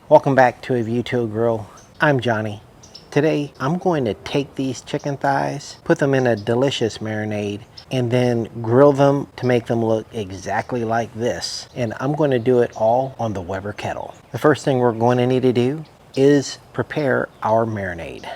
Welcome back to A View to a Grill. I'm Johnny. Today I'm going to take these chicken thighs, put them in a delicious marinade, and then grill them to make them look exactly like this. And I'm going to do it all on the Weber kettle. The first thing we're going to need to do is prepare our marinade.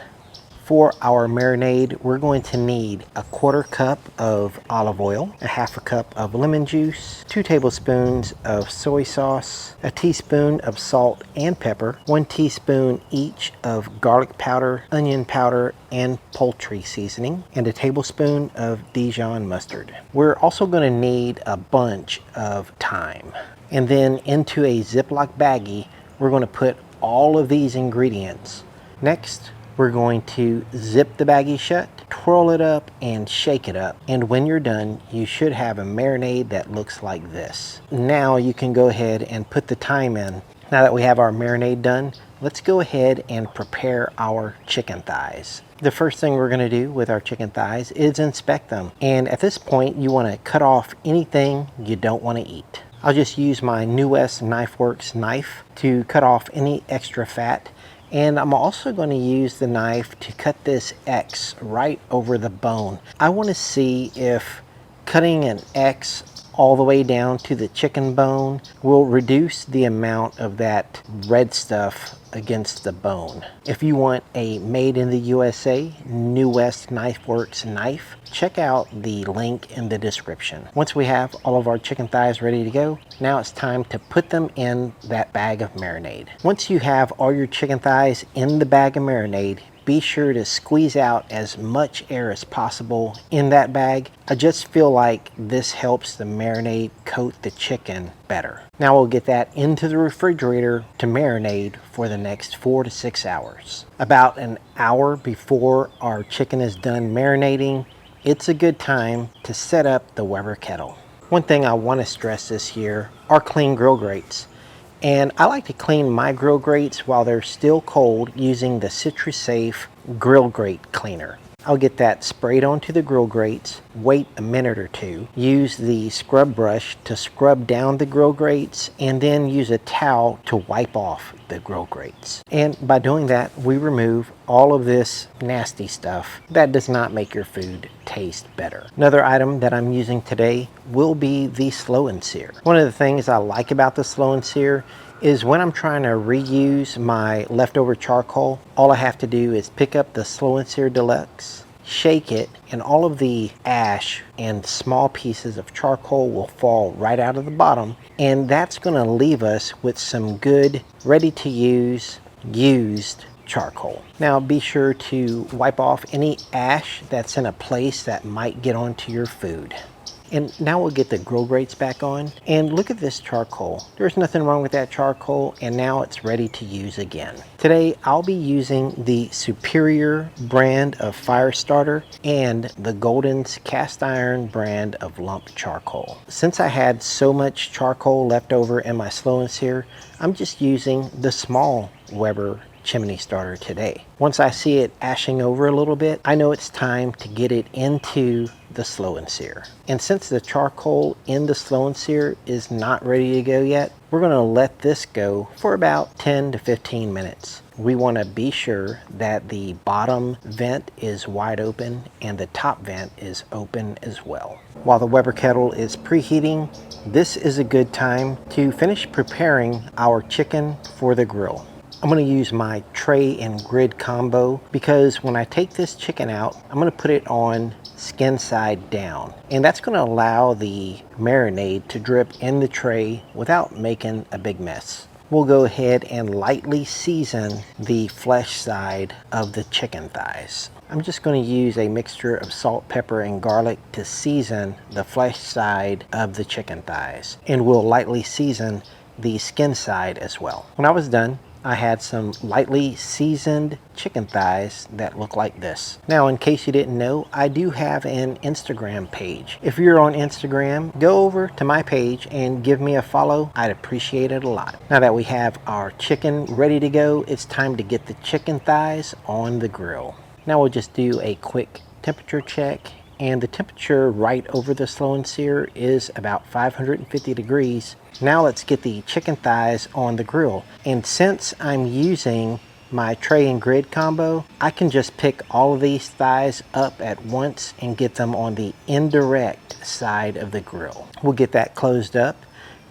For our marinade, we're going to need a 1/4 cup of olive oil, a 1/2 cup of lemon juice, 2 tablespoons of soy sauce, a teaspoon of salt and pepper, 1 teaspoon each of garlic powder, onion powder, and poultry seasoning, and a tablespoon of Dijon mustard. We're also going to need a bunch of thyme. And then into a Ziploc baggie, we're going to put all of these ingredients. Next, we're going to zip the baggie shut, twirl it up, and shake it up. And when you're done, you should have a marinade that looks like this. Now you can go ahead and put the thyme in. Now that we have our marinade done, let's go ahead and prepare our chicken thighs. The first thing we're going to do with our chicken thighs is inspect them. And at this point, you want to cut off anything you don't want to eat. I'll just use my New West Knife Works knife to cut off any extra fat. And I'm also going to use the knife to cut this X right over the bone. I want to see if cutting an X all the way down to the chicken bone will reduce the amount of that red stuff against the bone. If you want a made in the USA New West Knife Works knife, check out the link in the description. Once we have all of our chicken thighs ready to go, now it's time to put them in that bag of marinade. Once you have all your chicken thighs in the bag of marinade, be sure to squeeze out as much air as possible in that bag. I just feel like this helps the marinade coat the chicken better. Now we'll get that into the refrigerator to marinate for the next 4 to 6 hours. About an hour before our chicken is done marinating, it's a good time to set up the Weber kettle. One thing I want to stress this year are clean grill grates. And I like to clean my grill grates while they're still cold using the Citrus Safe grill grate cleaner. I'll get that sprayed onto the grill grates, wait a minute or two, use the scrub brush to scrub down the grill grates, and then use a towel to wipe off the grill grates. And by doing that, we remove all of this nasty stuff that does not make your food taste better. Another item that I'm using today will be the Slow and Sear. One of the things I like about the Slow and Sear is when I'm trying to reuse my leftover charcoal, all I have to do is pick up the Slow and Sear Deluxe, shake it, and all of the ash and small pieces of charcoal will fall right out of the bottom, and that's going to leave us with some good, ready to use, used charcoal. Now be sure to wipe off any ash that's in a place that might get onto your food. And now we'll get the grill grates back on, and look at this charcoal. There's nothing wrong with that charcoal, and now it's ready to use again. Today I'll be using the Superior brand of fire starter and the Golden's cast iron brand of lump charcoal. Since I had so much charcoal left over in my Slow and Sear, I'm just using the small Weber chimney starter today. Once I see it ashing over a little bit, I know it's time to get it into the Slow and Sear. And since the charcoal in the Slow and Sear is not ready to go yet, we're going to let this go for about 10 to 15 minutes. We want to be sure that the bottom vent is wide open and the top vent is open as well. While the Weber kettle is preheating, this is a good time to finish preparing our chicken for the grill. I'm going to use my tray and grid combo because when I take this chicken out, I'm going to put it on skin side down. And that's going to allow the marinade to drip in the tray without making a big mess. We'll go ahead and lightly season the flesh side of the chicken thighs. I'm just going to use a mixture of salt, pepper, and garlic to season the flesh side of the chicken thighs. And we'll lightly season the skin side as well. When I was done, I had some lightly seasoned chicken thighs that look like this. Now, in case you didn't know, I do have an Instagram page. If you're on Instagram, go over to my page and give me a follow. I'd appreciate it a lot. Now that we have our chicken ready to go, it's time to get the chicken thighs on the grill. Now we'll just do a quick temperature check, and the temperature right over the Slow and Sear is about 550 degrees. Now let's get the chicken thighs on the grill. And since I'm using my tray and grid combo, I can just pick all of these thighs up at once and get them on the indirect side of the grill. We'll get that closed up,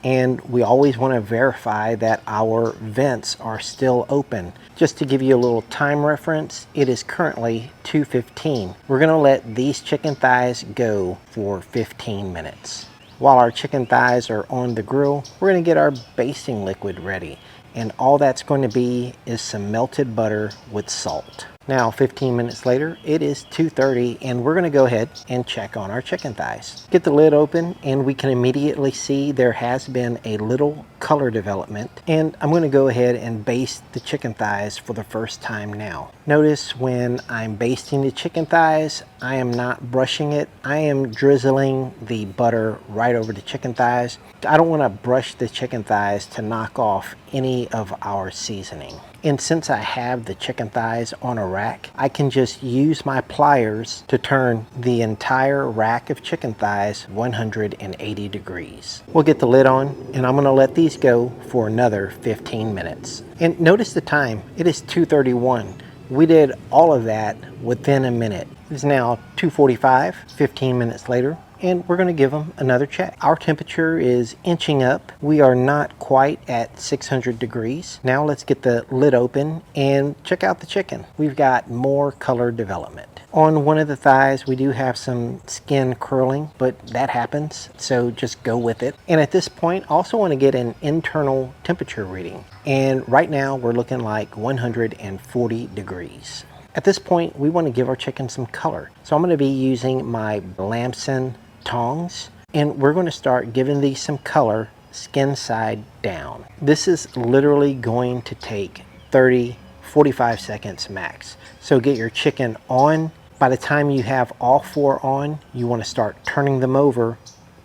and we always want to verify that our vents are still open. Just to give you a little time reference, it is currently 2:15. We're going to let these chicken thighs go for 15 minutes. While our chicken thighs are on the grill, we're going to get our basting liquid ready. And all that's going to be is some melted butter with salt. Now 15 minutes later, it is 2:30, and we're going to go ahead and check on our chicken thighs. Get the lid open, and we can immediately see there has been a little color development. And I'm going to go ahead and baste the chicken thighs for the first time now. Notice when I'm basting the chicken thighs, I am not brushing it. I am drizzling the butter right over the chicken thighs. I don't want to brush the chicken thighs to knock off any of our seasoning. And since I have the chicken thighs on a rack, I can just use my pliers to turn the entire rack of chicken thighs 180 degrees. We'll get the lid on, and I'm going to let these go for another 15 minutes. And notice the time, it is 2:31. We did all of that within a minute. It's now 2:45, 15 minutes later, and we're going to give them another check. Our temperature is inching up. We are not quite at 600 degrees. Now let's get the lid open and check out the chicken. We've got more color development. On one of the thighs, we do have some skin curling, but that happens, so just go with it. And at this point, I also want to get an internal temperature reading. And right now, we're looking like 140 degrees. At this point, we want to give our chicken some color. So I'm going to be using my Lamson tongs, and we're going to start giving these some color skin side down. This is literally going to take 30-45 seconds max. So get your chicken on. By the time you have all four on, you want to start turning them over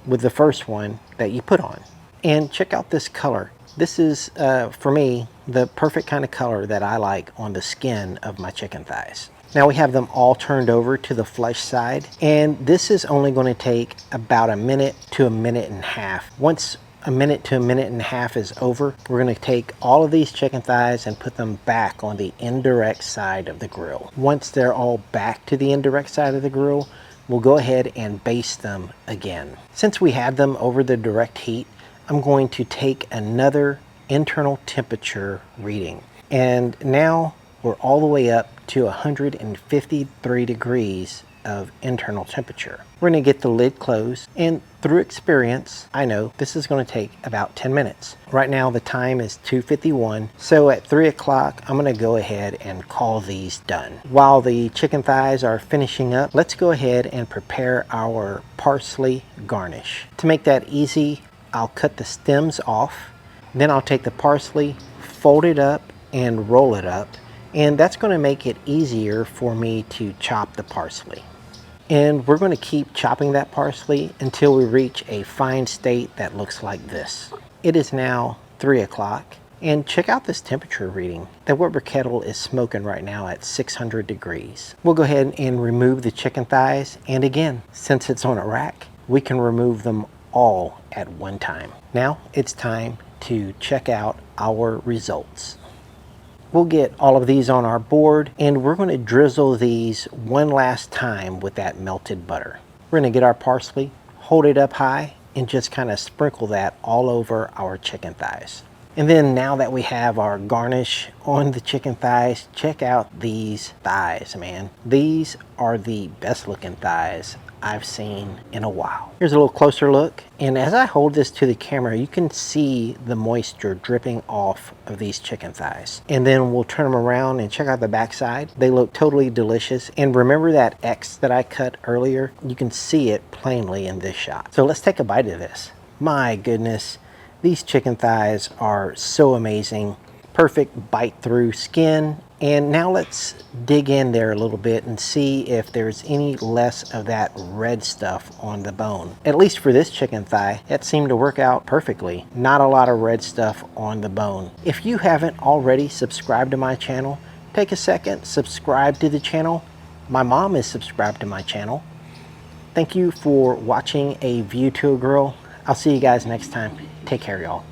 with the first one that you put on. And check out this color. This is, for me, the perfect kind of color that I like on the skin of my chicken thighs. Now we have them all turned over to the flesh side, and this is only going to take about a minute to a minute and a half. Once a minute to a minute and a half is over, we're going to take all of these chicken thighs and put them back on the indirect side of the grill. Once they're all back to the indirect side of the grill, we'll go ahead and baste them again. Since we had them over the direct heat, I'm going to take another internal temperature reading. And now we're all the way up to 153 degrees of internal temperature. We're going to get the lid closed, and through experience, I know this is going to take about 10 minutes. Right now the time is 2:51, so at 3 o'clock I'm going to go ahead and call these done. While the chicken thighs are finishing up, let's go ahead and prepare our parsley garnish. To make that easy, I'll cut the stems off, then I'll take the parsley, fold it up, and roll it up, and that's going to make it easier for me to chop the parsley. And we're going to keep chopping that parsley until we reach a fine state that looks like this. It is now 3 o'clock, and check out this temperature reading. The Weber kettle is smoking right now at 600 degrees. We'll go ahead and remove the chicken thighs, and again, since it's on a rack, we can remove them all at one time. Now it's time to check out our results. We'll get all of these on our board, and we're going to drizzle these one last time with that melted butter. We're going to get our parsley, hold it up high, and just kind of sprinkle that all over our chicken thighs. And then now that we have our garnish on the chicken thighs, check out these thighs, man. These are the best looking thighs I've seen in a while. Here's a little closer look, and as I hold this to the camera, you can see the moisture dripping off of these chicken thighs. And then we'll turn them around and check out the backside. They look totally delicious, and remember that X that I cut earlier? You can see it plainly in this shot. So let's take a bite of this. My goodness, these chicken thighs are so amazing. Perfect bite through skin. And now let's dig in there a little bit and see if there's any less of that red stuff on the bone. At least for this chicken thigh, that seemed to work out perfectly. Not a lot of red stuff on the bone. If you haven't already subscribed to my channel, take a second, subscribe to the channel. My mom is subscribed to my channel. Thank you for watching A View to a Grill. I'll see you guys next time. Take care, y'all.